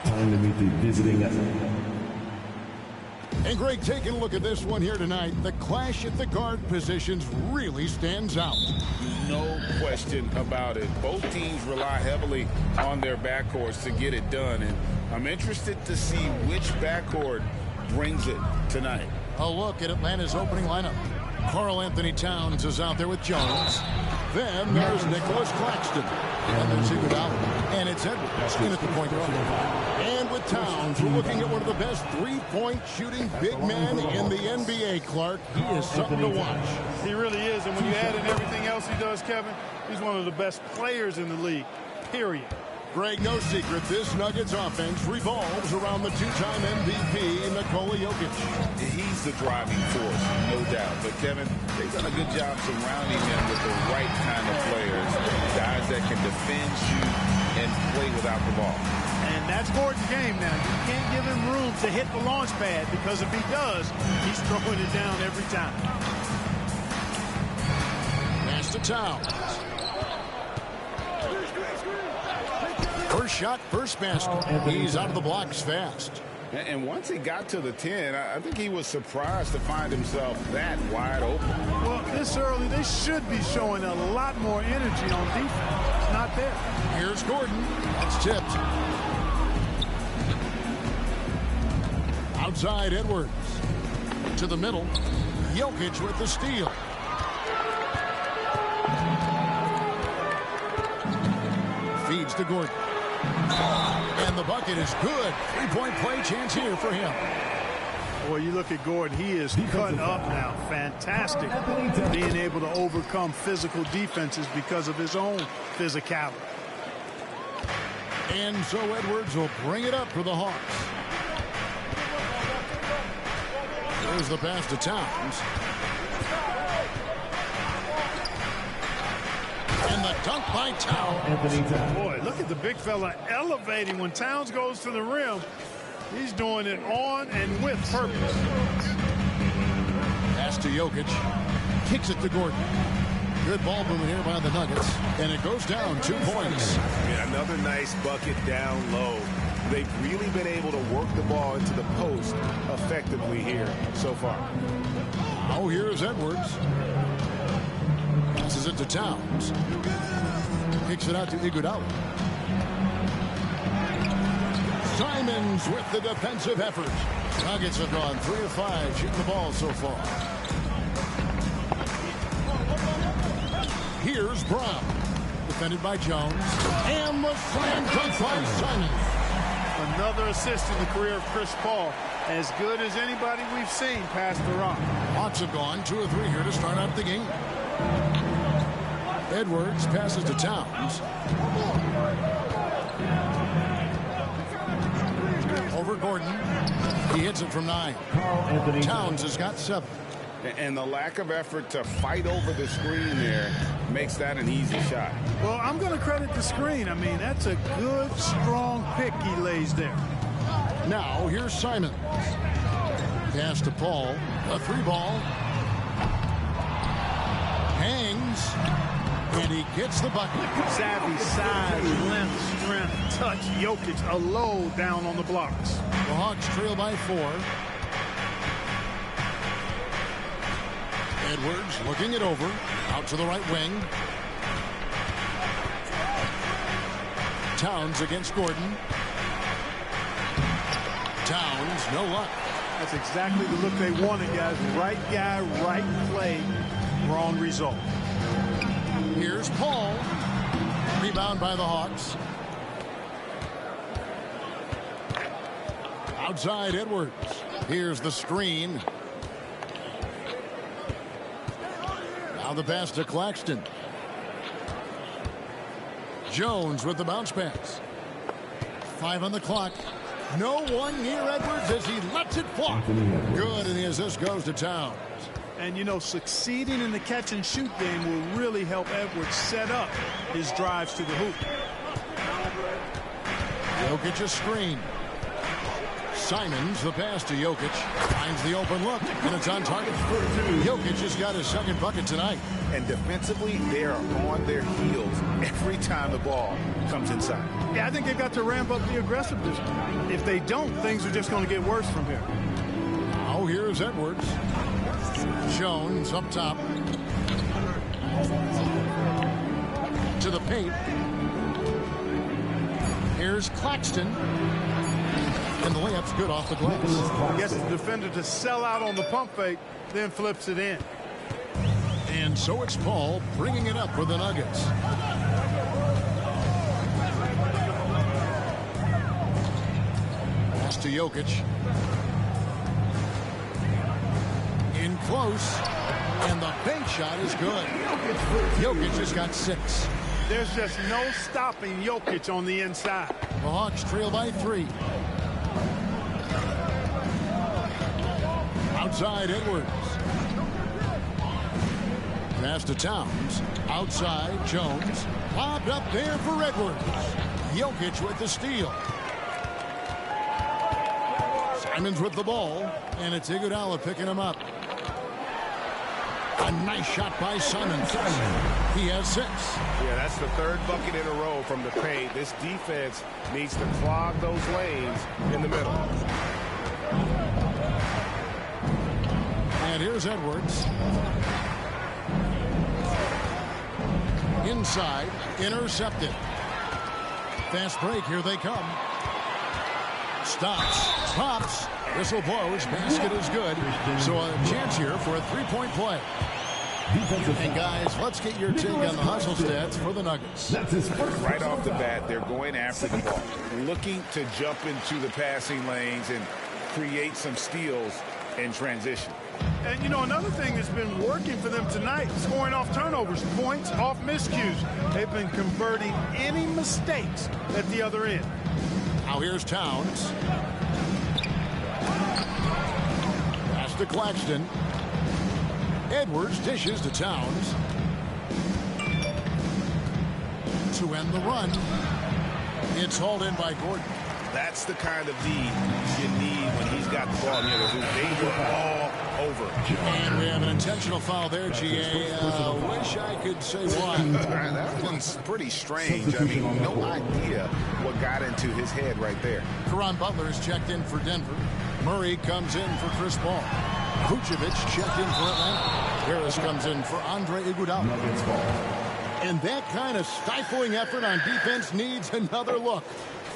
Time to meet the visiting. And Greg, taking a look at this one here tonight, the clash at the guard positions really stands out. No question about it. Both teams rely heavily on their backcourts to get it done, and I'm interested to see which backcourt brings it tonight. A look at Atlanta's opening lineup. Karl-Anthony Towns is out there with Jones. Then there's Nicholas Claxton. And there's Iguodala. And it's Edwards in at the point guard. And with Towns, we're looking at one of the best three-point shooting big men in the NBA, Clark. He is something to watch. He really is. And when you add in everything else he does, Kevin, he's one of the best players in the league, period. Greg, no secret, this Nuggets offense revolves around the two-time MVP, Nikola Jokic. He's the driving force, no doubt. But, Kevin, they've done a good job surrounding him with the right kind of players, guys that can defend, shoot, and play without the ball. And that's Gordon's game now. You can't give him room to hit the launch pad, because if he does, he's throwing it down every time. Pass to Towns. First shot, first basket. He's out of the blocks fast. And once he got to the 10, I think he was surprised to find himself that wide open. Well, this early, they should be showing a lot more energy on defense. It's not there. Here's Gordon. That's tipped. Outside Edwards. To the middle. Jokic with the steal. Feeds to Gordon. And the bucket is good. Three-point play chance here for him. Boy, you look at Gordon. He is cut up now. Fantastic. Being able to overcome physical defenses because of his own physicality. And so Edwards will bring it up for the Hawks. There's the pass to Towns. And the dunk by Towns. Boy, look at the big fella elevating when Towns goes to the rim. He's doing it on and with purpose. Pass to Jokic. Kicks it to Gordon. Good ball movement here by the Nuggets. And it goes down 2 points. Yeah, another nice bucket down low. They've really been able to work the ball into the post effectively here so far. Oh, here's Edwards. Passes it to Towns. Kicks it out to Iguodala. Simons with the defensive effort. Nuggets have gone 3 of 5 shooting the ball so far. Here's Brown. Defended by Jones. And the slam dunk by Simons. Another assist in the career of Chris Paul. As good as anybody we've seen past the rock. Hawks have gone 2 of 3 here to start out the game. Edwards passes to Towns. Over Gordon. He hits it from 9. Towns has got 7. And the lack of effort to fight over the screen there makes that an easy shot. Well, I'm going to credit the screen. I mean, that's a good, strong pick he lays there. Now, here's Simons. Pass to Paul. A 3-ball. Hangs. And he gets the bucket. Savvy, size, length, strength, touch. Jokic, a low down on the blocks. The Hawks trail by 4. Edwards looking it over. Out to the right wing. Towns against Gordon. Towns, no luck. That's exactly the look they wanted, guys. Right guy, right play, wrong result. Here's Paul. Rebound by the Hawks. Outside Edwards. Here's the screen. Now the pass to Claxton. Jones with the bounce pass. 5 on the clock. No one near Edwards as he lets it fly. Good, and the assist goes to Towns. And, you know, succeeding in the catch-and-shoot game will really help Edwards set up his drives to the hoop. Jokic a screen. Simons, the pass to Jokic. Finds the open look, and it's on target. Jokic has got his second bucket tonight. And defensively, they are on their heels every time the ball comes inside. Yeah, I think they've got to ramp up the aggressiveness. If they don't, things are just going to get worse from here. Now here's Edwards. Jones up top. To the paint. Here's Claxton. And the layup's good off the glass. Gets the defender to sell out on the pump fake, then flips it in. And so it's Paul bringing it up for the Nuggets. Pass to Jokic. In close. And the bank shot is good. Jokic has got 6. There's just no stopping Jokic on the inside. The Hawks trail by 3. Outside Edwards. Pass to Towns. Outside Jones. Popped up there for Edwards. Jokic with the steal. Simons with the ball. And it's Iguodala picking him up. A nice shot by Simons. He has 6. Yeah, that's the 3rd bucket in a row from the paint. This defense needs to clog those lanes in the middle. And here's Edwards. Inside, intercepted. Fast break, here they come. Stops, pops, whistle blows, basket is good. So a chance here for a 3-point play. And guys, let's get your take on the hustle stats for the Nuggets. Right off the bat, they're going after the ball, looking to jump into the passing lanes and create some steals in transition. And, you know, another thing that's been working for them tonight, scoring off turnovers, points off miscues. They've been converting any mistakes at the other end. Now here's Towns. Pass to Claxton. Edwards dishes to Towns. To end the run. It's hauled in by Gordon. That's the kind of D you need when he's got the ball near the hoop. They were all over. And we have an intentional foul there, G.A. Wish I could say why. That one's pretty strange. I mean, no idea what got into his head right there. Caron Butler is checked in for Denver. Murray comes in for Chris Paul. Vucevic checked in for Atlanta. Harris comes in for Andre Iguodala. And that kind of stifling effort on defense needs another look.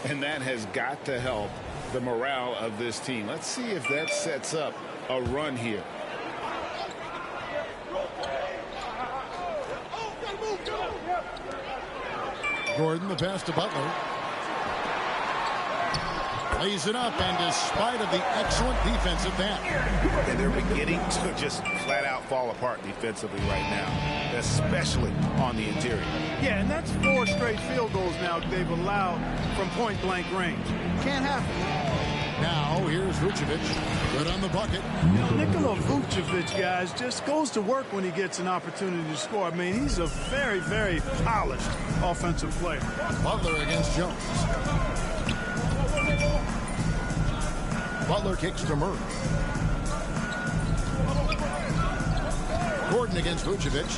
And that has got to help the morale of this team. Let's see if that sets up a run here. Gordon, the pass to Butler. Lays it up, and despite of the excellent defense at that. And they're beginning to just flat out fall apart defensively right now, especially on the interior. Yeah, and that's 4 straight field goals now they've allowed from point-blank range. Can't happen. Now, here's Vucevic. Good on the bucket. Nikola Vucevic, guys, just goes to work when he gets an opportunity to score. I mean, he's a very, very polished offensive player. Butler against Jones. Butler kicks to Murray. Gordon against Vucevic.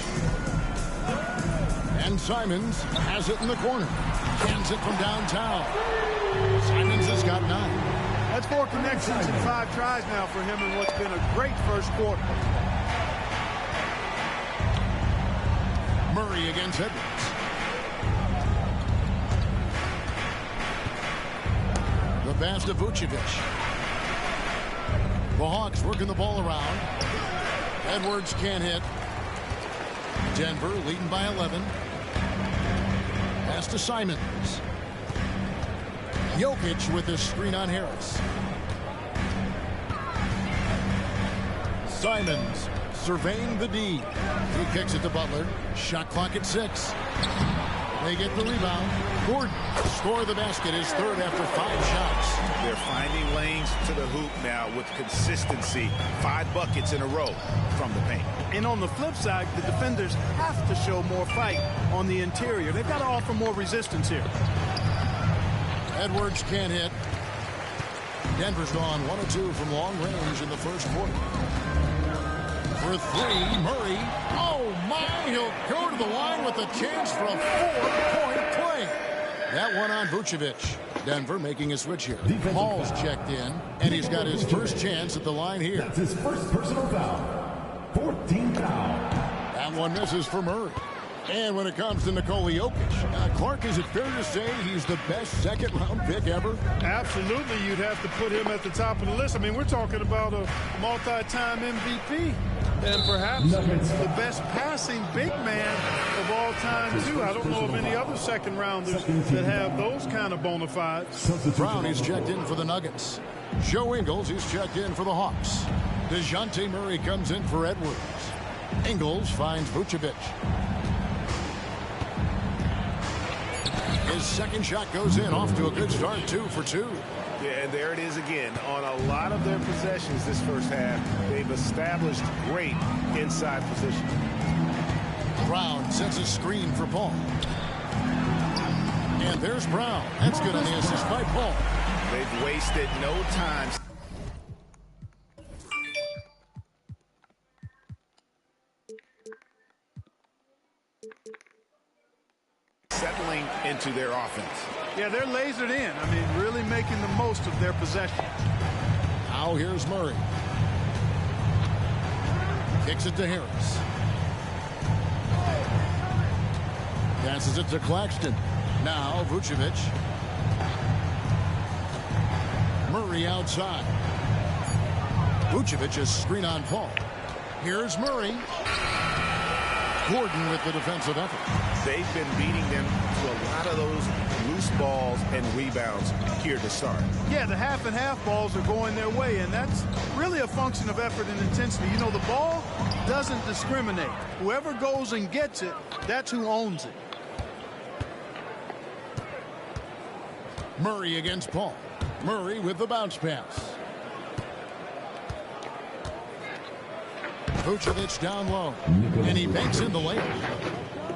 And Simons has it in the corner. Cans it from downtown. Simons has got 9. That's 4 connections and 5 tries now for him in what's been a great first quarter. Murray against Edwards. The pass to Vucevic. The Hawks working the ball around. Edwards can't hit. Denver leading by 11. Pass to Simons. Jokic with the screen on Harris. Simons surveying the D. He kicks it to Butler. Shot clock at 6. They get the rebound. Gordon score the basket, his third after 5 shots. They're finding lanes to the hoop now with consistency. 5 buckets in a row from the paint. And on the flip side, the defenders have to show more fight on the interior. They've got to offer more resistance here. Edwards can't hit. Denver's gone 1 of 2 from long range in the first quarter. For 3, Murray. Oh, my, he'll go to the line with a chance for a 4-point play. That one on Vucevic. Denver making a switch here. Paul's checked in, and he's got his first chance at the line here. That's his first personal foul. 14th foul. That one misses for Murray. And when it comes to Nikola Jokic, Clark, is it fair to say he's the best second-round pick ever? Absolutely, you'd have to put him at the top of the list. I mean, we're talking about a multi-time MVP. And perhaps the best passing big man of all time, too. I don't know of any other second-rounders that have those kind of bona fides. Brown, he's checked in for the Nuggets. Joe Ingles, he's checked in for the Hawks. DeJounte Murray comes in for Edwards. Ingles finds Vucevic. His second shot goes in, off to a good start, 2 for 2. Yeah, and there it is again. On a lot of their possessions this first half, they've established great inside position. Brown sets a screen for Paul. And there's Brown. That's good on the assist by Paul. They've wasted no time. Settling into their offense. Yeah, they're lasered in. I mean, really making the most of their possession. Now here's Murray. Kicks it to Harris. Passes it to Claxton. Now Vucevic. Murray outside. Vucevic is screen on Paul. Here's Murray. Gordon with the defensive effort. They've been beating them to a lot of those loose balls and rebounds here to start. Yeah, the half and half balls are going their way, and that's really a function of effort and intensity. You know, the ball doesn't discriminate. Whoever goes and gets it, that's who owns it. Murray against Paul. Murray with the bounce pass. Vucevic down low, and he banks in the layup.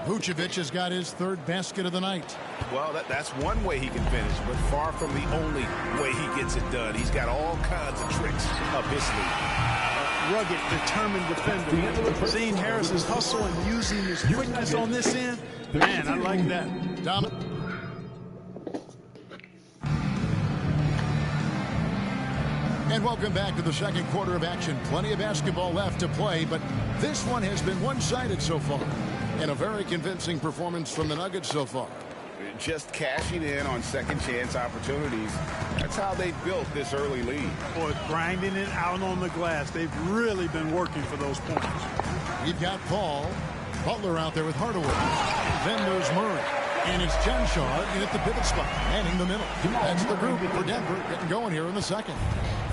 Vucevic has got his third basket of the night. Well, that's one way he can finish, but far from the only way he gets it done. He's got all kinds of tricks up his sleeve. Rugged, determined defender. Seeing Harris's hustle and using his quickness on this end, man, I like that. And welcome back to the second quarter of action. Plenty of basketball left to play, but this one has been one-sided so far. And a very convincing performance from the Nuggets so far. Just cashing in on second chance opportunities. That's how they built this early lead. Boy, grinding it out on the glass. They've really been working for those points. We've got Paul. Butler out there with Hardaway. Then there's Murray. And it's Jen Shaw in at the pivot spot, manning the middle. That's the group for Denver getting going here in the second.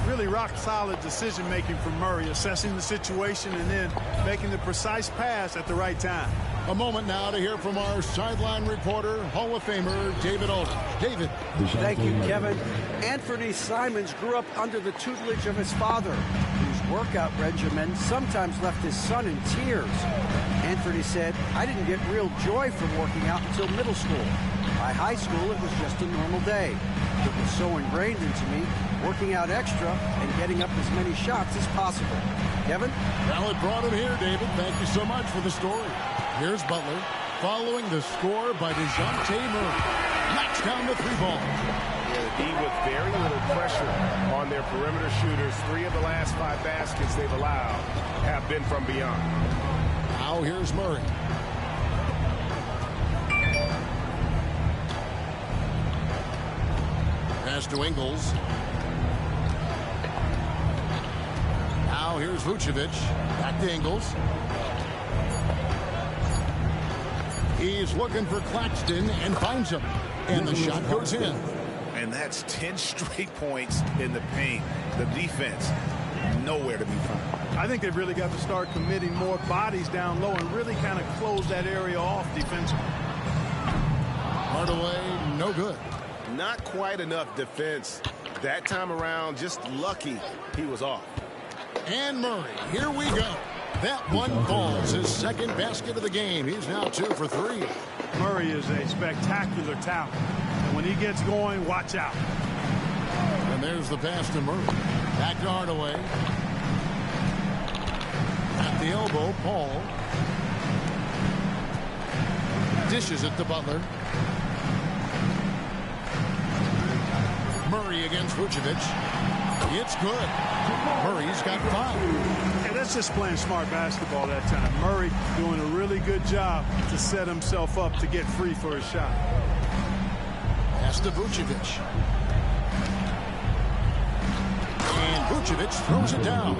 Really rock-solid decision-making from Murray, assessing the situation and then making the precise pass at the right time. A moment now to hear from our sideline reporter, Hall of Famer David Aldridge. David. Thank you, Kevin. Anthony Simons grew up under the tutelage of his father, whose workout regimen sometimes left his son in tears. Anthony said, "I didn't get real joy from working out until middle school. By high school, it was just a normal day. It was so ingrained into me, working out extra and getting up as many shots as possible." Kevin? Well, it brought him here, David. Thank you so much for the story. Here's Butler, following the score by DeJounte Murray. Knocks down the 3-ball. Yeah, the D with very little pressure on their perimeter shooters. 3 of the last 5 baskets they've allowed have been from beyond. Now here's Murray. Pass to Ingles. Now here's Vucevic. Back to Ingles. He's looking for Claxton and finds him. And the shot goes in. And that's 10 straight points in the paint. The defense, nowhere to be found. I think they've really got to start committing more bodies down low and really kind of close that area off defensively. Hardaway, no good. Not quite enough defense that time around. Just lucky he was off. And Murray, here we go. That one falls, his second basket of the game. He's now 2 for 3. Murray is a spectacular talent. And when he gets going, watch out. And there's the pass to Murray. Back to Hardaway. At the elbow, Paul. Dishes it to Butler. Murray against Vucevic. It's good. Murray's got 5. Hey, that's just playing smart basketball that time. Murray doing a really good job to set himself up to get free for his shot. Pass to Vucevic. And Vucevic throws it down.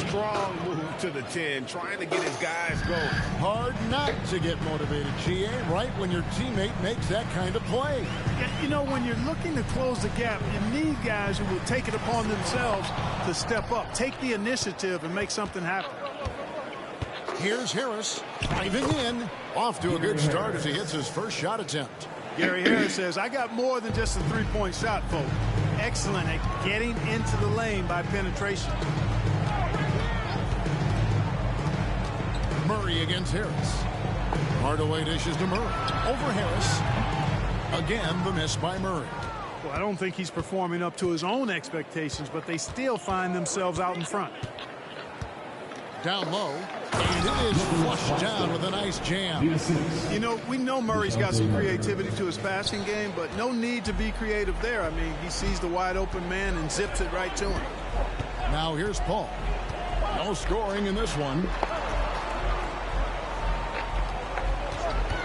Strong move to the 10, trying to get his guys going. Hard not to get motivated, GA, right when your teammate makes that kind of play. Yeah, you know, when you're looking to close the gap, you need guys who will take it upon themselves to step up, take the initiative, and make something happen. Here's Harris driving in. Off to a good start as he hits his first shot attempt. Gary Harris says, I got more than just a three-point shot, folks. Excellent at getting into the lane by penetration. Murray against Harris. Hardaway dishes to Murray. Over Harris. Again, the miss by Murray. Well, I don't think he's performing up to his own expectations, but they still find themselves out in front. Down low. And it is flushed down with a nice jam. You know, we know Murray's got some creativity to his passing game, but no need to be creative there. I mean, he sees the wide open man and zips it right to him. Now here's Paul. No scoring in this one.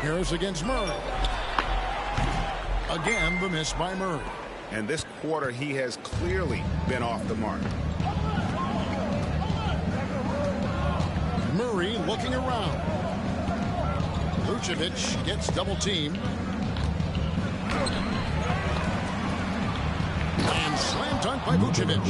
Harris against Murray. Again, the miss by Murray. And this quarter, he has clearly been off the mark. Murray looking around. Vucevic gets double teamed. And slam dunk by Vucevic.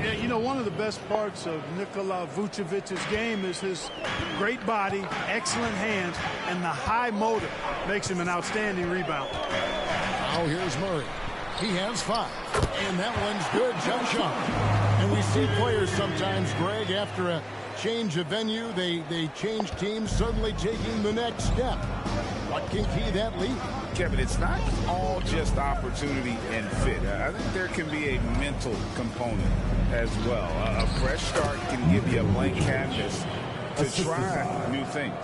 Yeah, you know, one of the best parts of Nikola Vucevic's game is his great body, excellent hands, and the high motor makes him an outstanding rebounder. Now here's Murray. He has 5. And that one's good, jump shot. And we see players sometimes, Greg, after a change of venue, they change teams, suddenly taking the next step. What can key that lead? Kevin, it's not all just opportunity and fit. I think there can be a mental component as well. A fresh start can give you a blank canvas to try new things.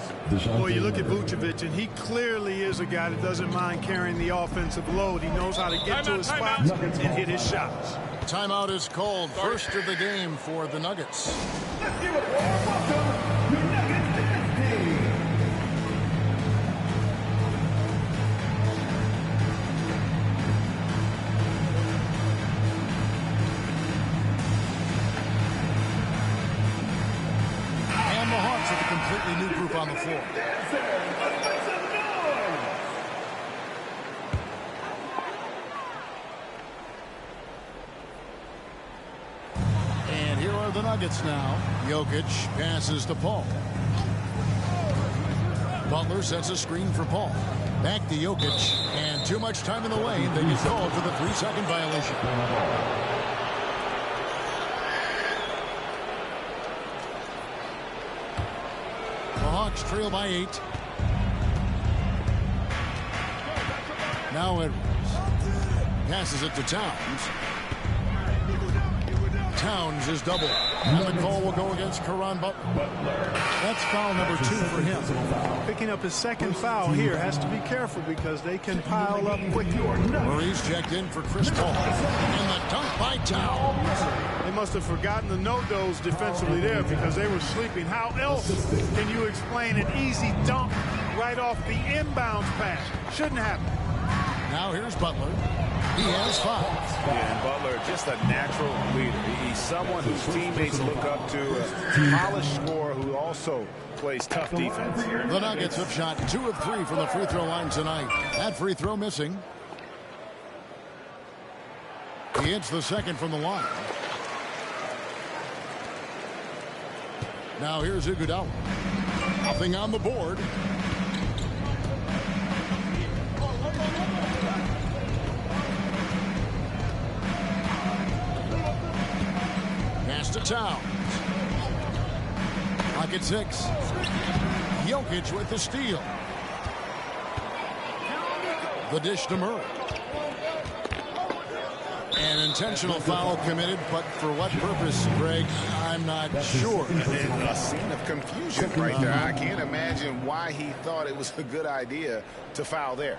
Well, you look at Vucevic, and he clearly is a guy that doesn't mind carrying the offensive load. He knows how to get to his spots and hit his shots. Timeout is called. First of the game for the Nuggets. Let's give it a warm welcome to Nuggets Dynasty. And the Hawks with a completely new group on the floor. And here are the Nuggets now. Jokic passes to Paul. Butler sets a screen for Paul. Back to Jokic. And too much time in the lane. They get called for the 3-second violation. The Hawks trail by 8. Now Edwards passes it to Towns. Towns is double. And the call will go against Caron Butler. That's foul number 2 for him. Picking up his second foul here. Has to be careful because they can pile up quickly. Murray's checked in for Chris Paul. And the dunk by Towns. They must have forgotten the no-dos defensively there because they were sleeping. How else can you explain an easy dunk right off the inbounds pass? Shouldn't happen. Now here's Butler. He has 5. Yeah, and Butler, just a natural leader. He's someone whose teammates look up to, a polished scorer who also plays tough defense. The Nuggets have shot 2 of 3 from the free throw line tonight. That free throw missing. He hits the second from the line. Now here's Iguodala. Nothing on the board. Towns. Pocket 6. Jokic with the steal. The dish to Murray. An intentional foul committed, but for what purpose, Greg, I'm not sure. A scene of confusion right there. I can't imagine why he thought it was a good idea to foul there.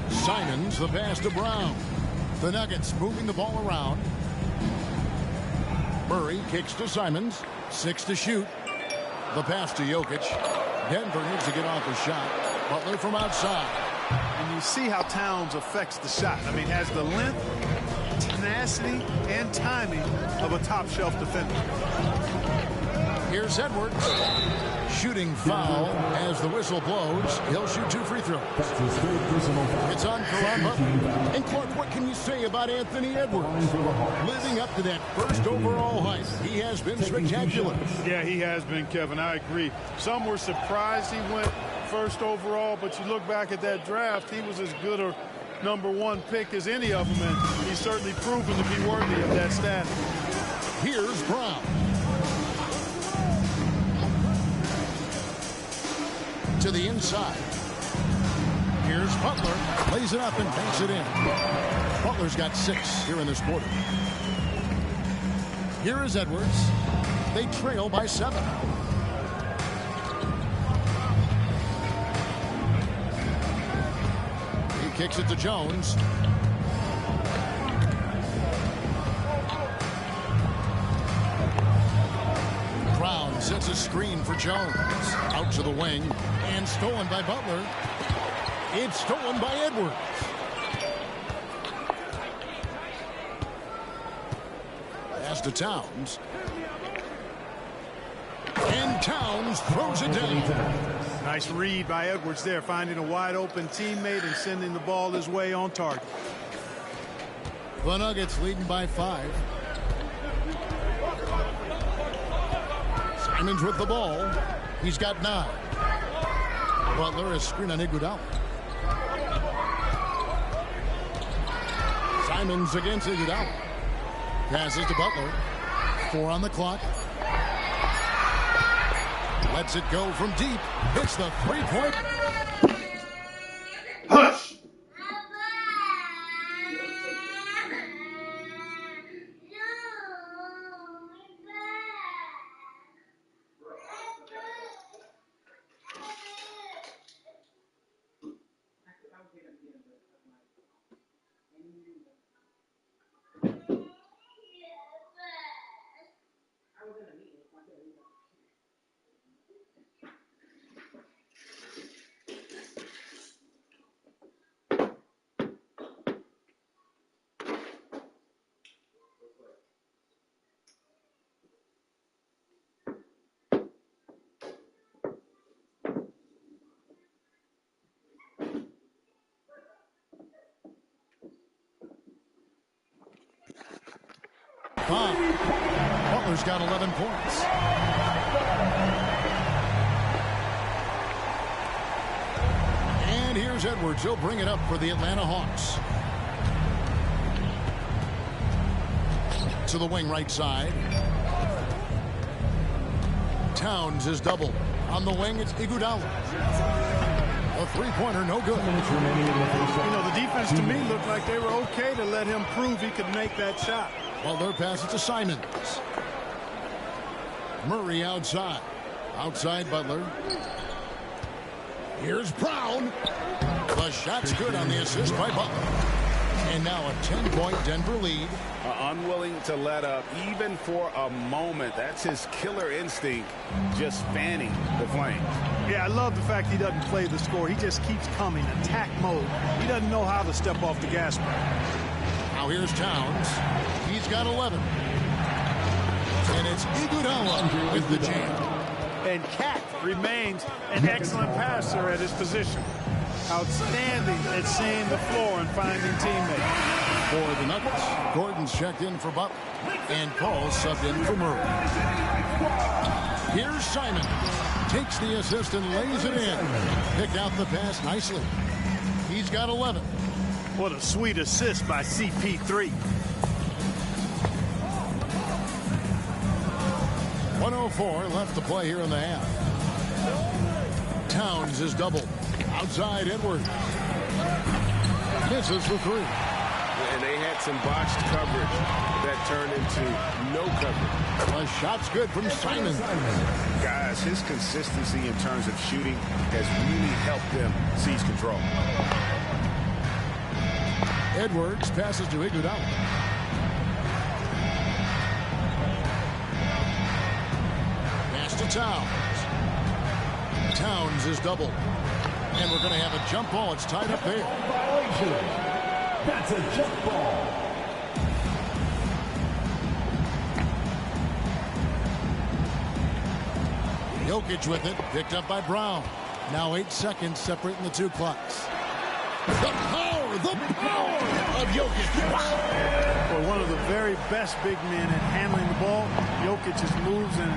Simons, the pass to Brown. The Nuggets moving the ball around. Murray kicks to Simons. 6 to shoot. The pass to Jokic. Denver needs to get off the shot. Butler from outside. And you see how Towns affects the shot. I mean, has the length, tenacity, and timing of a top-shelf defender. Here's Edwards. Shooting foul as the whistle blows. He'll shoot 2 free throws. It's on Caron Butler. And Clark, what can you say about Anthony Edwards? Living up to that first overall hype, he has been spectacular. Yeah, he has been, Kevin. I agree. Some were surprised he went first overall, but you look back at that draft, he was as good a #1 pick as any of them, and he's certainly proven to be worthy of that status. Here's Brown. To the inside. Here's Butler. Lays it up and banks it in. Butler's got 6 here in this quarter. Here is Edwards. They trail by 7. He kicks it to Jones. Brown sets a screen for Jones. Out to the wing. And stolen by Butler. It's stolen by Edwards. Pass to Towns. And Towns throws it down. Nice read by Edwards there, finding a wide open teammate and sending the ball his way on target. The Nuggets leading by 5. Simons with the ball. He's got 9. Butler is screen on Iguodala. Simons against Iguodala. Passes to Butler. 4 on the clock. Lets it go from deep. Hits the 3-point. Hush! Butler's got 11 points. And here's Edwards. He'll bring it up for the Atlanta Hawks. To the wing right side. Towns is double. On the wing, it's Iguodala. A 3-pointer, no good. You know, the defense to me looked like they were okay to let him prove he could make that shot. Butler passes to Simons. Murray outside. Outside Butler. Here's Brown. The shot's good on the assist by Butler. And now a 10-point Denver lead. Unwilling to let up even for a moment. That's his killer instinct, just fanning the flames. Yeah, I love the fact he doesn't play the score. He just keeps coming, attack mode. He doesn't know how to step off the gas pedal. Now here's Towns. He's got 11. And it's Iguodala with the jam. And Cat remains an excellent passer at his position. Outstanding at seeing the floor and finding teammates. For the Nuggets, Gordon's checked in for Butler. And Paul's subbed in for Murray. Here's Simon. Takes the assist and lays it in. Picked out the pass nicely. He's got 11. What a sweet assist by CP3. 1:04 left to play here in the half. Towns is doubled. Outside Edwards. Misses for 3. And they had some botched coverage that turned into no coverage. A shot's good from Simon. Guys, his consistency in terms of shooting has really helped them seize control. Edwards passes to Iguodala. Pass to Towns. Towns is doubled. And we're going to have a jump ball. It's tied up there. Violation. That's a jump ball. Jokic with it. Picked up by Brown. Now 8 seconds separating the two clocks. The power of Jokic. Well, one of the very best big men at handling the ball. Jokic's moves and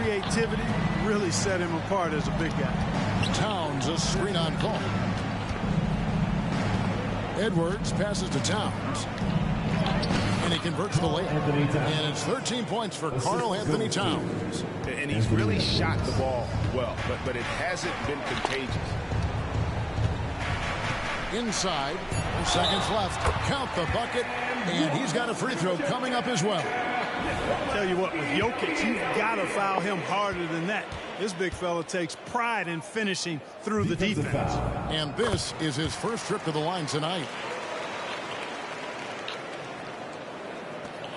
creativity really set him apart as a big guy. Towns, a screen on call. Edwards passes to Towns. And he converts the layup. And it's 13 points for Karl Anthony Towns. And he's really shot the ball well, but it hasn't been contagious. Inside, 4 seconds left. Count the bucket, and he's got a free throw coming up as well. Tell you what, with Jokic, you've got to foul him harder than that. This big fella takes pride in finishing through the defense. And this is his first trip to the line tonight.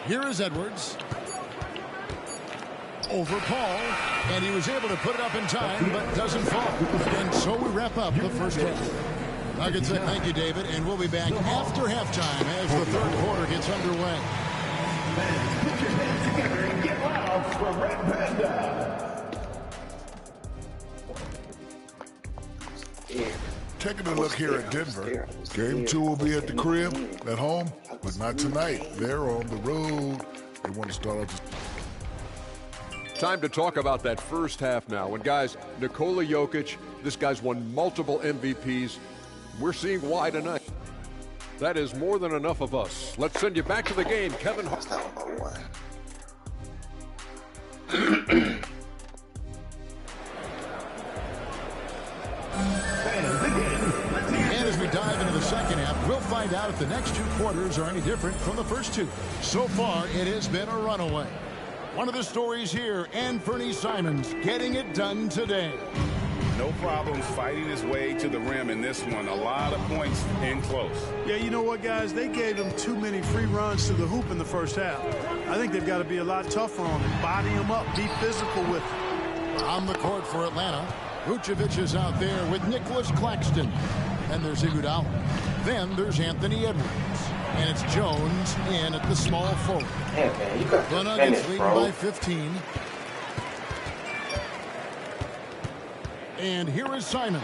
Here is Edwards. Over Paul, and he was able to put it up in time, but doesn't fall. And so we wrap up the first half. Nuggets say thank you, David, and we'll be back after halftime as the third quarter gets underway. Put your hands together and get loud for Red Panda. Taking a look here at Denver. Game 2 will be at the crib, at home, but not tonight. They're on the road. They want to start off. Time to talk about that first half now. And guys, Nikola Jokic, this guy's won multiple MVPs. We're seeing why tonight. That is more than enough of us. Let's send you back to the game, Kevin Hart. And as we dive into the second half, we'll find out if the next 2 quarters are any different from the first 2. So far, it has been a runaway. One of the stories here, Anthony Simons getting it done today. No problems fighting his way to the rim in this one. A lot of points in close. Yeah, you know what, guys? They gave him too many free runs to the hoop in the first half. I think they've got to be a lot tougher on him. Body him up. Be physical with him. On the court for Atlanta, Vucevic is out there with Nicholas Claxton. And there's Iguodala. Then there's Anthony Edwards. And it's Jones in at the small forward. Yeah, man, you got the to Nuggets finish, leading bro. by 15. And here is Simon.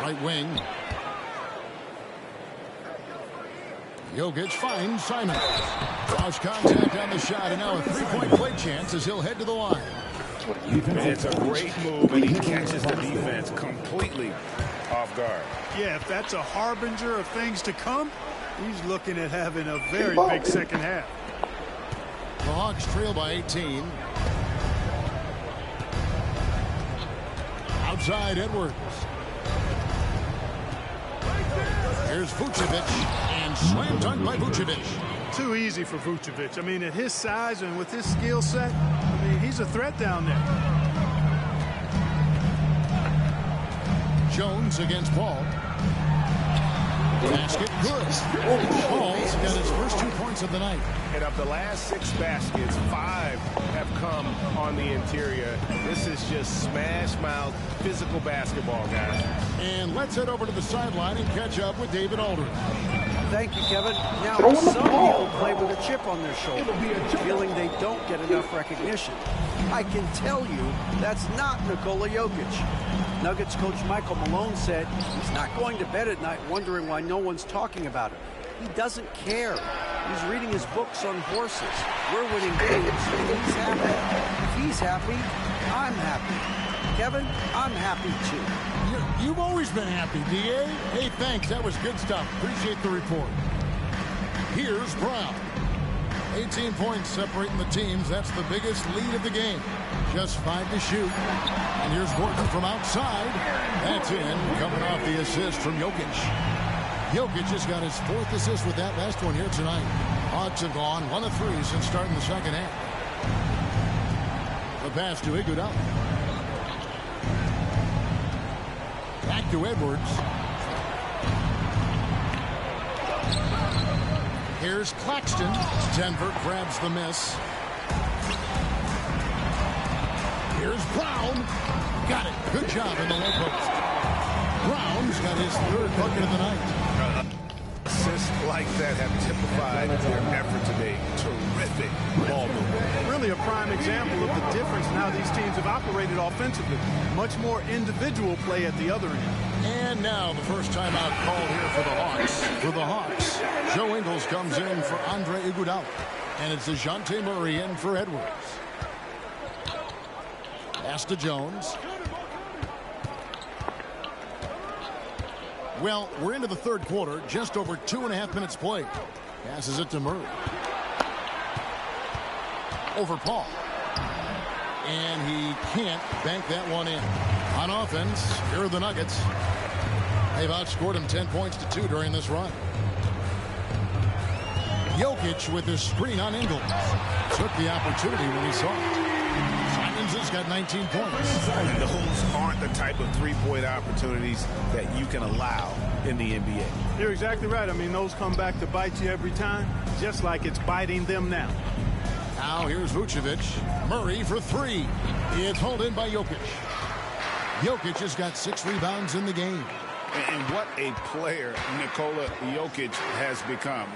Right wing. Jokic finds Simon. Cross contact on the shot, and now a three-point play chance as he'll head to the line. It's a great move, and he catches the defense completely off guard. Yeah, if that's a harbinger of things to come, he's looking at having a very big second half. The Hawks trail by 18. Outside Edwards. Here's Vucevic, and slam dunk by Vucevic. Too easy for Vucevic. I mean, at his size and with his skill set, I mean, he's a threat down there. Jones against Paul. Basket good. Paul's got his first 2 points of the night. And of the last 6 baskets, 5 have come on the interior. This is just smash-mouth physical basketball, guys. And let's head over to the sideline and catch up with David Aldridge. Thank you, Kevin. Now, some people play with a chip on their shoulder, feeling they don't get enough recognition. I can tell you that's not Nikola Jokic. Nuggets coach Michael Malone said he's not going to bed at night wondering why no one's talking about it. He doesn't care. He's reading his books on horses. We're winning games, and he's happy. If he's happy, I'm happy. Kevin, I'm happy too. You've always been happy, D.A. Hey, thanks. That was good stuff. Appreciate the report. Here's Brown. 18 points separating the teams. That's the biggest lead of the game. Just 5 to shoot. And here's Gordon from outside. That's in, coming off the assist from Jokic. Jokic has got his 4th assist with that last one here tonight. Hawks have gone 1 of 3 since starting the second half. The pass to Iguodala. Back to Edwards. Here's Claxton. Denver grabs the miss. Here's Brown. Got it. Good job in the low post. Brown's got his 3rd bucket of the night. Assists like that have typified their effort today. Terrific ball movement. Really a prime example of the difference in how these teams have operated offensively. Much more individual play at the other end. And now the first timeout called here for the Hawks. For the Hawks, Joe Ingles comes in for Andre Iguodala. And it's DeJounte Murray in for Edwards. Pass to Jones. Well, we're into the 3rd quarter. Just over 2.5 minutes played. Passes it to Murray. Over Paul. And he can't bank that one in. On offense, here are the Nuggets. They've outscored him 10 points to 2 during this run. Jokic with his screen on Ingles. Took the opportunity when he saw it. Simons has got 19 points. And those aren't the type of three-point opportunities that you can allow in the NBA. You're exactly right. I mean, those come back to bite you every time, just like it's biting them now. Now here's Vucevic. Murray for 3. It's hauled in by Jokic. Jokic has got 6 rebounds in the game. And what a player Nikola Jokic has become.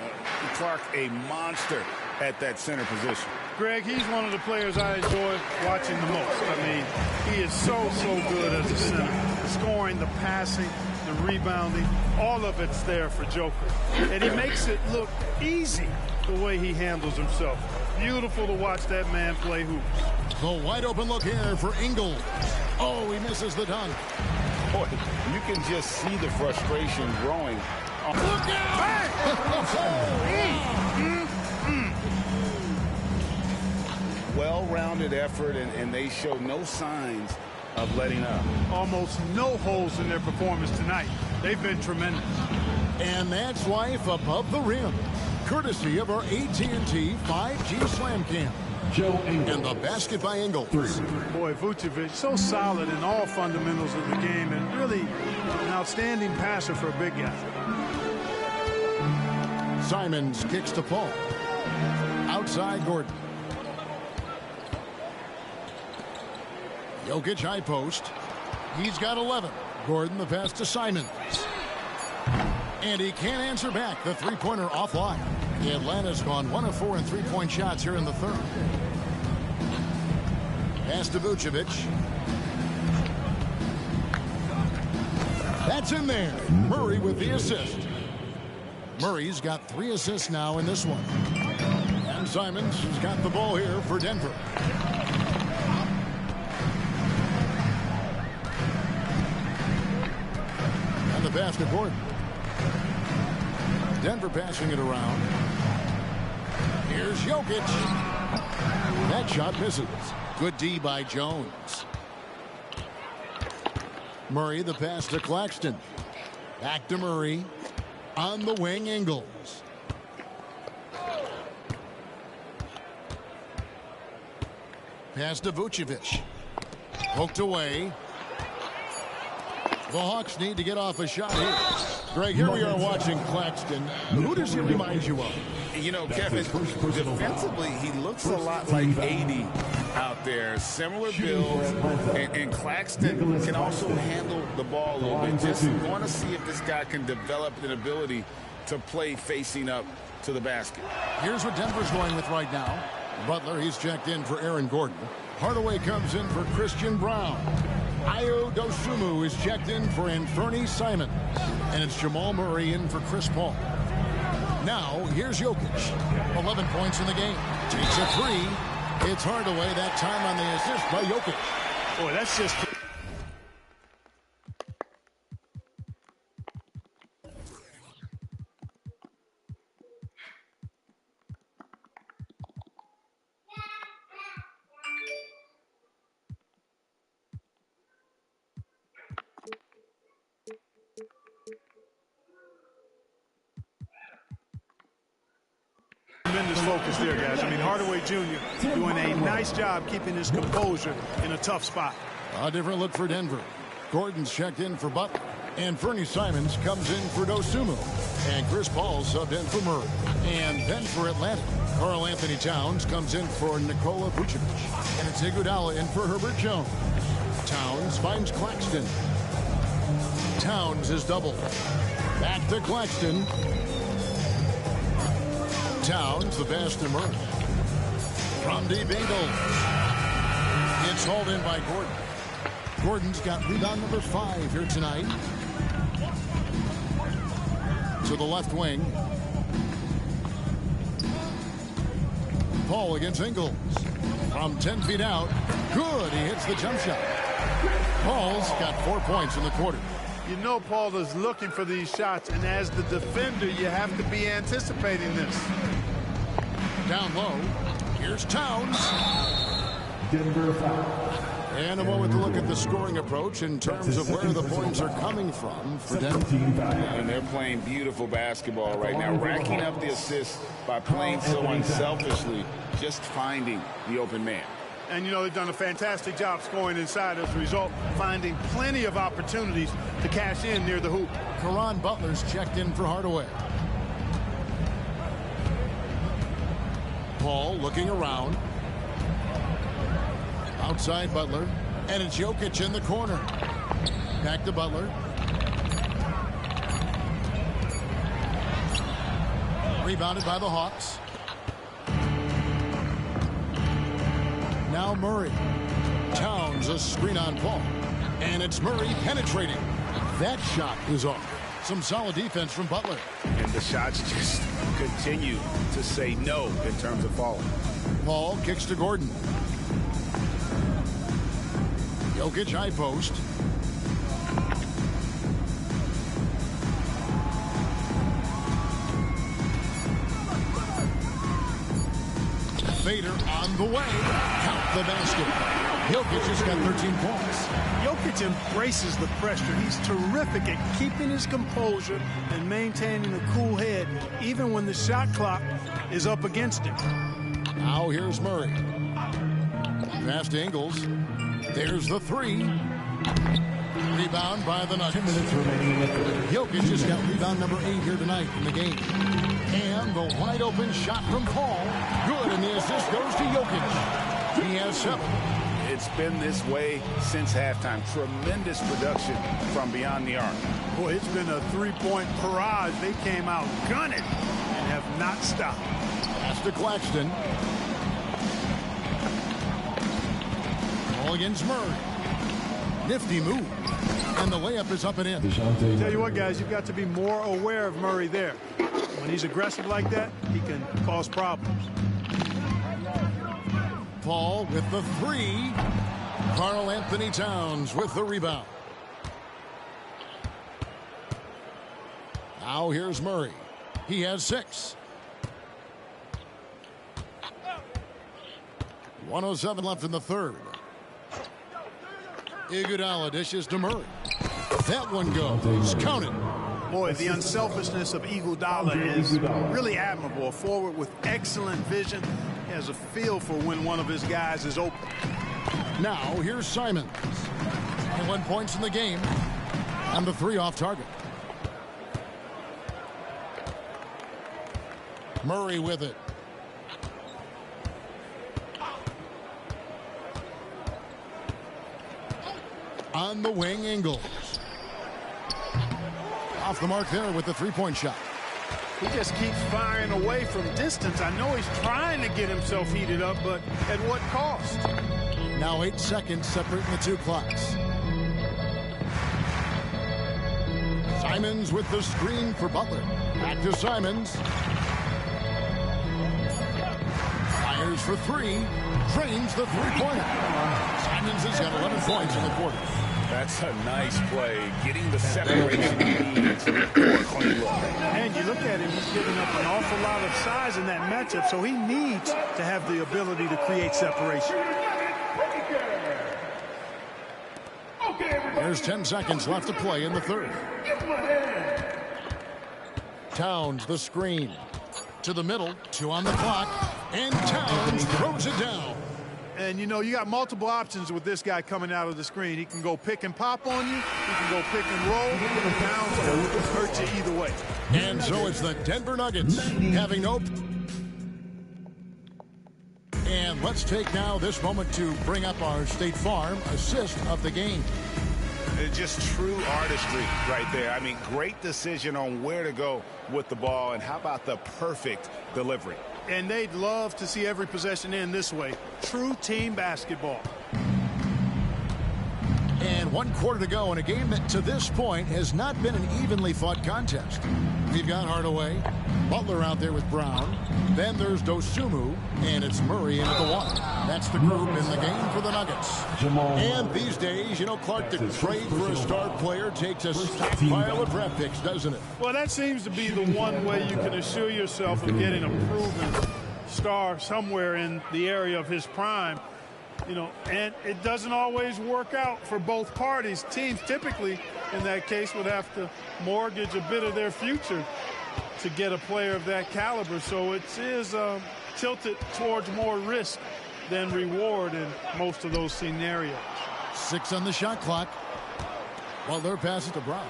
Clark, a monster at that center position. Greg, he's one of the players I enjoy watching the most. I mean, he is so good as a center. The scoring, the passing, the rebounding, all of it's there for Joker. And he makes it look easy the way he handles himself. Beautiful to watch that man play hoops. The wide open look here for Ingles. Oh, he misses the dunk. Boy, you can just see the frustration growing. Look out! Well-rounded effort, and they show no signs of letting up. Almost no holes in their performance tonight. They've been tremendous. And that's life above the rim. Courtesy of our AT&T 5G Slam Cam. And the basket by Ingles. Boy, Vucevic, so solid in all fundamentals of the game, and really an outstanding passer for a big guy. Simons kicks to Paul. Outside Gordon. Jokic high post. He's got 11. Gordon the pass to Simons. And he can't answer back. The three-pointer offline. Atlanta's gone 1 of 4 in three-point shots here in the 3rd. Pass to Vucevic. That's in there. Murray with the assist. Murray's got 3 assists now in this one. And Simons has got the ball here for Denver. And the pass to Gordon. Denver passing it around. Here's Jokic. That shot misses. Good D by Jones. Murray the pass to Claxton. Back to Murray. On the wing, Ingles. Pass to Vucevic. Poked away. The Hawks need to get off a shot here. Greg, here we are watching Claxton. Who does he remind you of? You know, Kevin, defensively, he looks a lot like 80 out there. Similar build, and Claxton can also handle the ball a little bit. Just want to see if this guy can develop an ability to play facing up to the basket. Here's what Denver's going with right now. Butler, he's checked in for Aaron Gordon. Hardaway comes in for Christian Brown. Ayo Dosunmu is checked in for Anthony Simons. And it's Jamal Murray in for Chris Paul. Now, here's Jokic. 11 points in the game. Takes a 3. It's Hardaway that time on the assist by Jokic. Boy, that's just... there, guys. I mean, Hardaway Jr. doing a nice job keeping his composure in a tough spot. A different look for Denver. Gordon's checked in for Butler. And Fernie Simons comes in for Dosunmu. And Chris Paul subbed in for Murray. And then for Atlanta, Karl Anthony Towns comes in for Nikola Vucevic. And it's Iguodala in for Herbert Jones. Towns finds Claxton. Towns is doubled. Back to Claxton. Towns, the pass to Murray. From deep angle. It's hauled in by Gordon. Gordon's got rebound number 5 here tonight. To the left wing. Paul against Ingles. From 10 feet out. Good. He hits the jump shot. Paul's got 4 points in the quarter. You know Paul is looking for these shots, and as the defender, you have to be anticipating this. Down low. Here's Towns. Denver foul. And a moment to look at the scoring approach in terms of where the points are coming from for Denver. And they're playing beautiful basketball right now, racking up the assists by playing so unselfishly, just finding the open man. And, you know, they've done a fantastic job scoring inside as a result, finding plenty of opportunities to cash in near the hoop. Caron Butler's checked in for Hardaway. Paul looking around. Outside Butler. And it's Jokic in the corner. Back to Butler. Rebounded by the Hawks. Now Murray. Towns a screen on Paul. And it's Murray penetrating. That shot is off. Some solid defense from Butler. And the shots just continue to say no in terms of falling. Paul kicks to Gordon. Jokic high post. Vader on the way. Count the basket. Jokic has got 13 points. Jokic embraces the pressure. He's terrific at keeping his composure and maintaining a cool head, even when the shot clock is up against him. Now here's Murray. Pass to Ingles. There's the 3. Rebound by the Nuggets. 2 minutes remaining in the third. Jokic just got rebound number 8 here tonight in the game. And the wide open shot from Paul. Good, and the assist goes to Jokic. He has 7. It's been this way since halftime. Tremendous production from beyond the arc. Boy, it's been a three-point barrage. They came out gunning and have not stopped. Pass to Claxton. Ball against Murray. Nifty move. And the layup is up and in. Tell you what, guys, you've got to be more aware of Murray there. When he's aggressive like that, he can cause problems. Paul with the 3. Karl Anthony Towns with the rebound. Now here's Murray. He has 6. 1:07 left in the third. Iguodala dishes to Murray. That one goes. Counted. Boy, the unselfishness of Iguodala is really admirable. A forward with excellent vision. He has a feel for when one of his guys is open. Now here's Simons. 21 points in the game. And the 3 off target. Murray with it. On the wing, Ingles. Off the mark there with the 3-point shot. He just keeps firing away from distance. I know he's trying to get himself heated up, but at what cost? Now 8 seconds separating the 2 clocks. Simons with the screen for Butler. Back to Simons. Fires for 3. Drains the 3-pointer. Simons has got 11 points in the quarter. That's a nice play, getting the separation he needs for a clean look. And you look at him, he's giving up an awful lot of size in that matchup, so he needs to have the ability to create separation. There's 10 seconds left to play in the third. Towns the screen. To the middle, 2 on the clock. And Towns throws it down. And, you know, you got multiple options with this guy coming out of the screen. He can go pick and pop on you. He can go pick and roll. Towns will hurt you either way. And so it's the Denver Nuggets having no... And let's take now this moment to bring up our State Farm assist of the game. It's just true artistry right there. I mean, great decision on where to go with the ball, and how about the perfect delivery? And they'd love to see every possession end this way. True team basketball. And 1 quarter to go in a game that to this point has not been an evenly fought contest. We've got Hardaway, Butler out there with Brown. Then there's Dosunmu, and it's Murray into the one. That's the group in the game for the Nuggets. And these days, you know, Clark, the trade for a star player takes a stockpile of draft picks, doesn't it? Well, that seems to be the one way you can assure yourself of getting a proven star somewhere in the area of his prime. You know, and it doesn't always work out for both parties. Teams typically, in that case, would have to mortgage a bit of their future to get a player of that caliber. So it is tilted towards more risk than reward in most of those scenarios. 6 on the shot clock. Butler passes to Brown.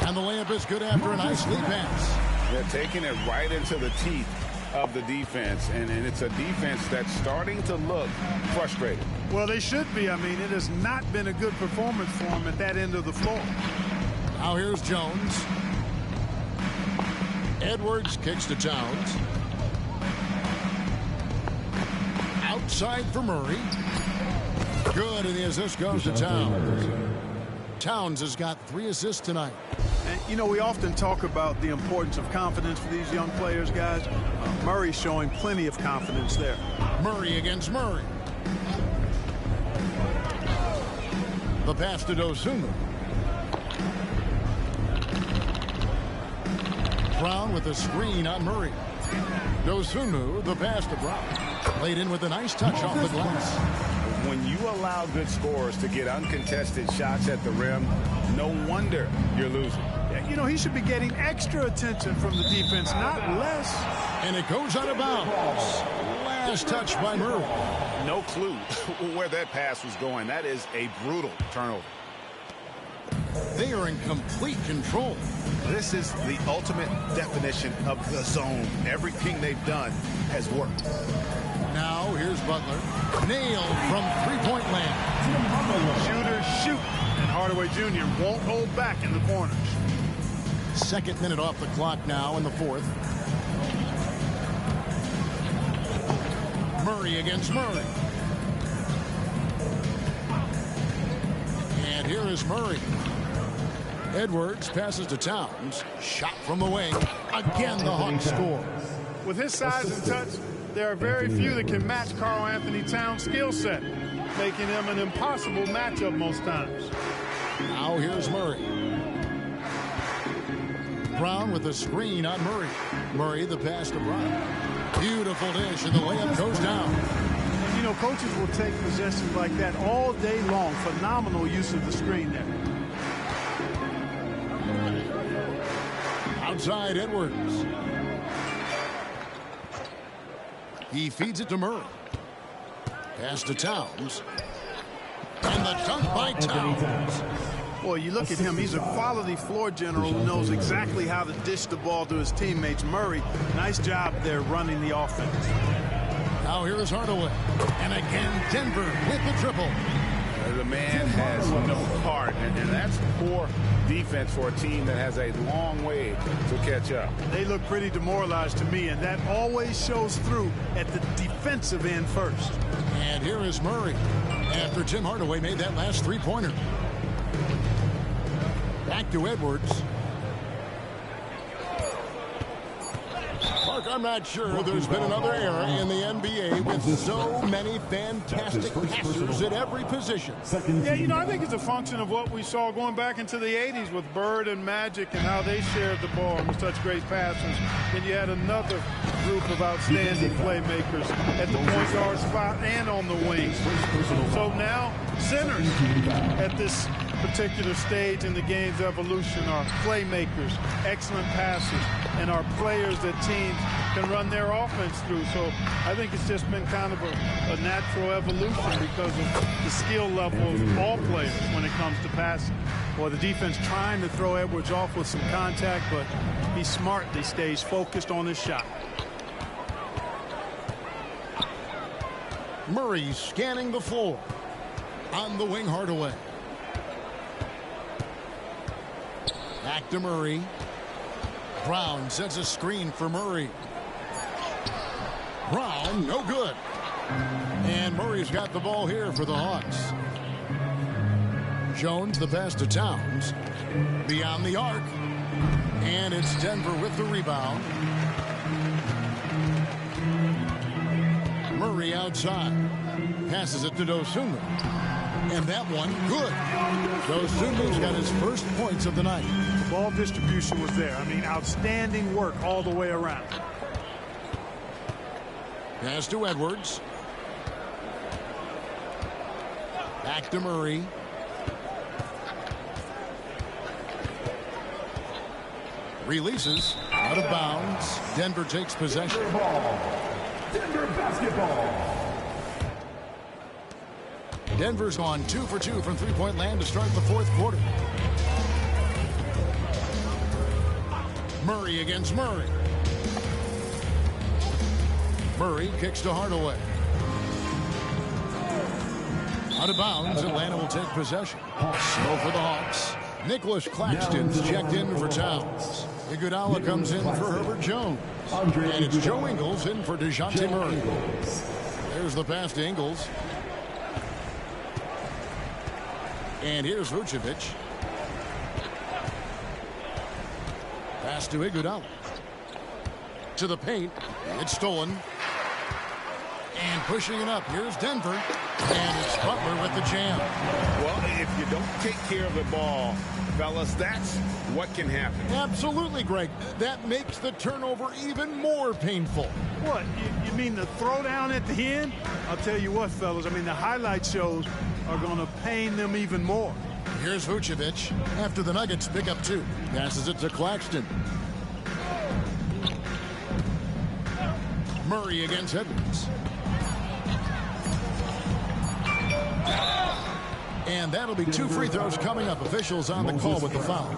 And the layup is good after a nice lead pass. They're taking it right into the teeth of the defense, and it's a defense that's starting to look frustrated. Well, they should be. I mean, it has not been a good performance for them at that end of the floor. Now here's Jones. Edwards kicks to Towns. Outside for Murray. Good, and the assist goes to Towns. Towns has got 3 assists tonight. And, you know, we often talk about the importance of confidence for these young players, guys. Murray's showing plenty of confidence there. Murray against Murray. The pass to Dosunmu. Brown with a screen on Murray. Dosunmu, the pass to Brown. Laid in with a nice touch off the glass. When you allow good scorers to get uncontested shots at the rim, no wonder you're losing. You know, he should be getting extra attention from the defense, not less. And it goes out of bounds. Last touch by Murray. No clue where that pass was going. That is a brutal turnover. They are in complete control. This is the ultimate definition of the zone. Everything they've done has worked. Now here's Butler. Nailed from three-point land. Shooters shoot. And Hardaway Jr. won't hold back in the corners. 2nd minute off the clock now in the 4th. Murray against Murray. And here is Murray. Edwards passes to Towns. Shot from the wing. Again, the Hawks score. With his size and touch, there are very few that can match Karl-Anthony Towns' skill set, making him an impossible matchup most times. Now here's Murray. Brown with a screen on Murray. Murray the pass to Brown. Beautiful dish, and the layup goes down. You know, coaches will take possessions like that all day long. Phenomenal use of the screen there. Outside Edwards. He feeds it to Murray. Pass to Towns. And the dunk by Towns. Boy, you look at him, he's a quality floor general who knows exactly how to dish the ball to his teammates. Murray, nice job there running the offense. Now here is Hardaway. And again, Denver with the triple. The man has no heart, and that's poor defense for a team that has a long way to catch up. They look pretty demoralized to me, and that always shows through at the defensive end first. And here is Murray after Tim Hardaway made that last three-pointer. Back to Edwards. Mark, I'm not sure there's been another era in the NBA with so many fantastic passers at every position. Yeah, you know, I think it's a function of what we saw going back into the 80s with Bird and Magic and how they shared the ball and were such great passers. And you had another group of outstanding playmakers at the point guard spot and on the wings. So now centers at this particular stage in the game's evolution are playmakers, excellent passers, and are players that teams can run their offense through. So I think it's just been kind of a natural evolution because of the skill level of all players when it comes to passing. Well, the defense trying to throw Edwards off with some contact, but he's smart. He stays focused on his shot. Murray scanning the floor. On the wing, Hardaway. Back to Murray. Brown sets a screen for Murray. Brown, no good. And Murray's got the ball here for the Hawks. Jones, the pass to Towns. Beyond the arc. And it's Denver with the rebound. Murray outside. Passes it to Dosunmu. And that one, good. Dosunmu's got his first points of the night. Ball distribution was there. I mean, outstanding work all the way around. Pass to Edwards. Back to Murray. Releases. Out of bounds. Denver takes possession. Denver basketball. Denver's gone 2 for 2 from three-point land to start the fourth quarter. Murray against Murray. Murray kicks to Hardaway. Out of bounds, Atlanta will take possession. Slow for the Hawks. Nicholas Claxton's checked in for Towns. Iguodala comes in for Herbert Jones. And it's Joe Ingles in for DeJounte Murray. There's the pass to Ingles. And here's Vucevic. Pass to Iguodala. To the paint. It's stolen. And pushing it up. Here's Denver. And it's Butler with the jam. Well, if you don't take care of the ball, fellas, that's what can happen. Absolutely, Greg. That makes the turnover even more painful. What? You mean the throwdown at the end? I'll tell you what, fellas. I mean, the highlight shows are going to pain them even more. Here's Vucevic after the Nuggets pick up 2. Passes it to Claxton. Murray against Edwards. And that'll be 2 free throws coming up. Officials on the call with the foul.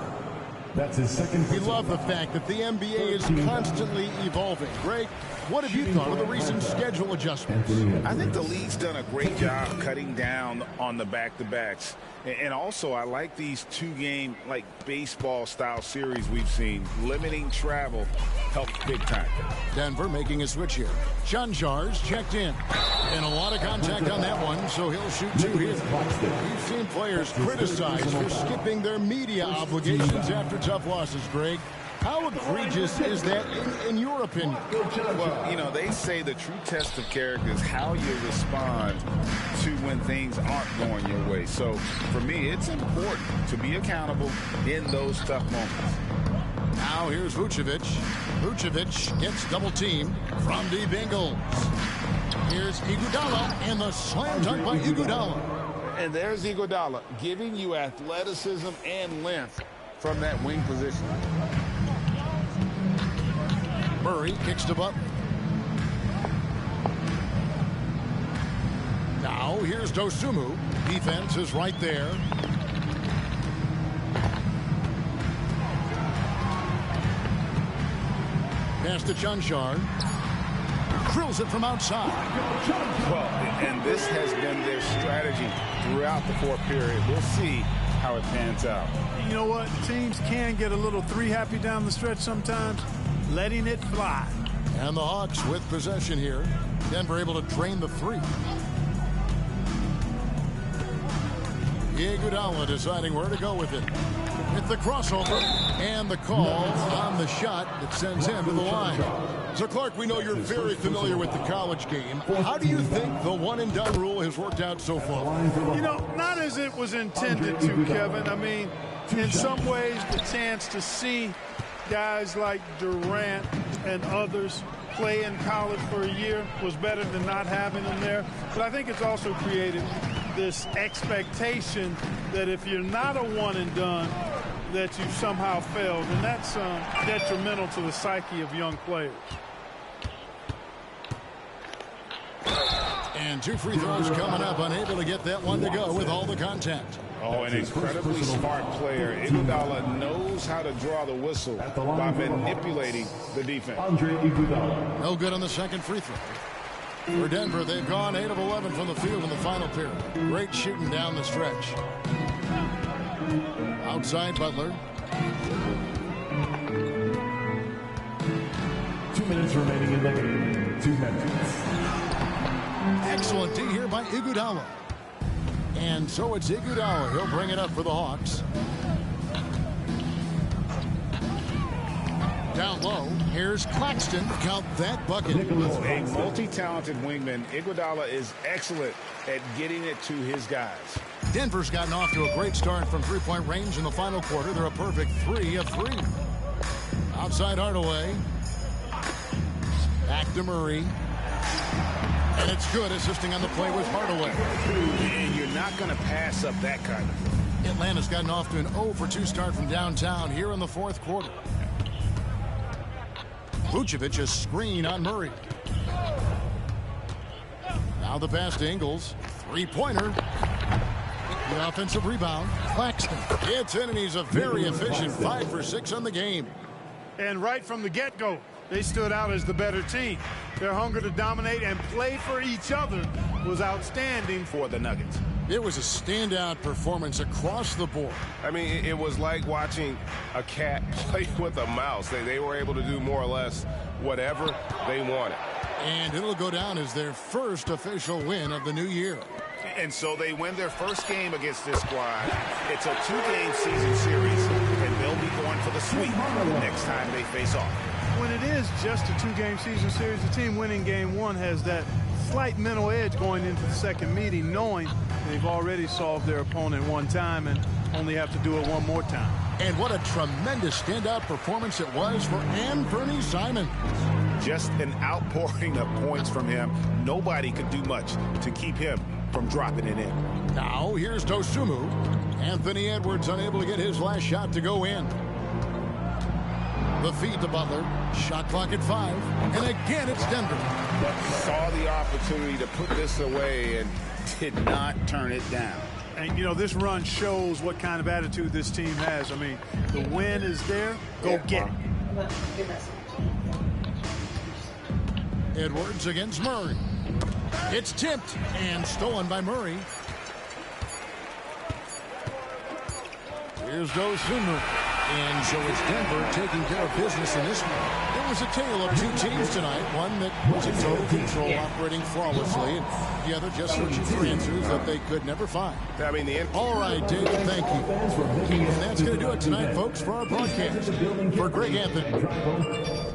That's his second. We love the fact that the NBA is constantly evolving. Greg, what have you thought of the recent schedule adjustments? I think the league's done a great job cutting down on the back-to-backs. And also, I like these 2-game, like, baseball-style series we've seen. Limiting travel helps big time. Denver making a switch here. Janjar's checked in. And a lot of contact on that one, so he'll shoot 2 here. We've seen players criticized for skipping their media obligations after tough losses, Greg. How egregious is that in your opinion? Well, you know, they say the true test of character is how you respond to when things aren't going your way. So, for me, it's important to be accountable in those tough moments. Now here's Vucevic. Vucevic gets double-teamed from deep Ingles. Here's Iguodala, and the slam dunk by Iguodala. And there's Iguodala giving you athleticism and length from that wing position. Murray kicks to Butler. Now here's Dosunmu. Defense is right there. Pass to Janjar. Drills it from outside. Well, and this has been their strategy throughout the fourth period. We'll see how it pans out. You know what? Teams can get a little 3-happy down the stretch sometimes. Letting it fly. And the Hawks with possession here. Denver able to drain the 3. Iguodala deciding where to go with it. With the crossover and the call on the shot that sends him to the line. So, Clark, we know you're very familiar with the college game. How do you think the one-and-done rule has worked out so far? You know, not as it was intended to, Kevin. I mean, in some ways, the chance to see guys like Durant and others play in college for a year was better than not having them there. But I think it's also created this expectation that if you're not a one and done, that you somehow failed, and that's detrimental to the psyche of young players. And 2 free throws coming up, unable to get that one to go with all the contact. Oh, an incredibly smart player. Iguodala knows how to draw the whistle by manipulating the defense. No good on the second free throw. For Denver, they've gone 8 of 11 from the field in the final period. Great shooting down the stretch. Outside Butler. 2 minutes remaining in the game. 2 minutes. Excellent D here by Iguodala. And so it's Iguodala. He'll bring it up for the Hawks. Down low, here's Claxton. Count that bucket. A multi-talented wingman, Iguodala is excellent at getting it to his guys. Denver's gotten off to a great start from three-point range in the final quarter. They're a perfect 3 of 3. Outside Hardaway. Back to Murray. And it's good, assisting on the play with Hardaway. And you're not going to pass up that kind of thing. Atlanta's gotten off to an 0 for 2 start from downtown here in the fourth quarter. Vucevic, a screen on Murray. Now the pass to Ingles. Three-pointer. The offensive rebound. Claxton gets in, and he's a very efficient 5 for 6 on the game. And right from the get-go, they stood out as the better team. Their hunger to dominate and play for each other was outstanding for the Nuggets. It was a standout performance across the board. I mean, it was like watching a cat play with a mouse. They were able to do more or less whatever they wanted. And it'll go down as their first official win of the new year. And so they win their first game against this squad. It's a 2-game season series, and they'll be going for the sweep the next time they face off. When it is just a 2-game season series, the team winning game 1 has that slight mental edge going into the second meeting, knowing they've already solved their opponent one time and only have to do it one more time. And what a tremendous standout performance it was for Anthony Simons. Just an outpouring of points from him. Nobody could do much to keep him from dropping it in. Now here's Dosunmu. Anthony Edwards unable to get his last shot to go in. The feed to Butler. Shot clock at 5. And again, it's Denver. But saw the opportunity to put this away and did not turn it down. And, you know, this run shows what kind of attitude this team has. I mean, the win is there. Go get it. Edwards against Murray. It's tipped and stolen by Murray. Here's Dosunmu. And so it's Denver taking care of business in this one. It was a tale of 2 teams tonight. One that was in total control, operating flawlessly, and the other just searching for answers that they could never find. I mean, all right, David, thank you. And that's going to do it tonight, folks, for our broadcast. For Greg Anthony.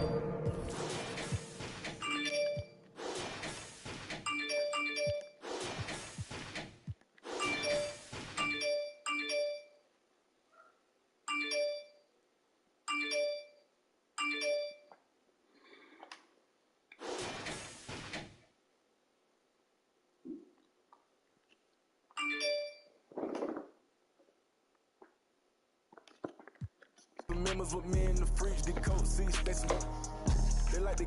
Members with me in the fridge, the coat seats, they like the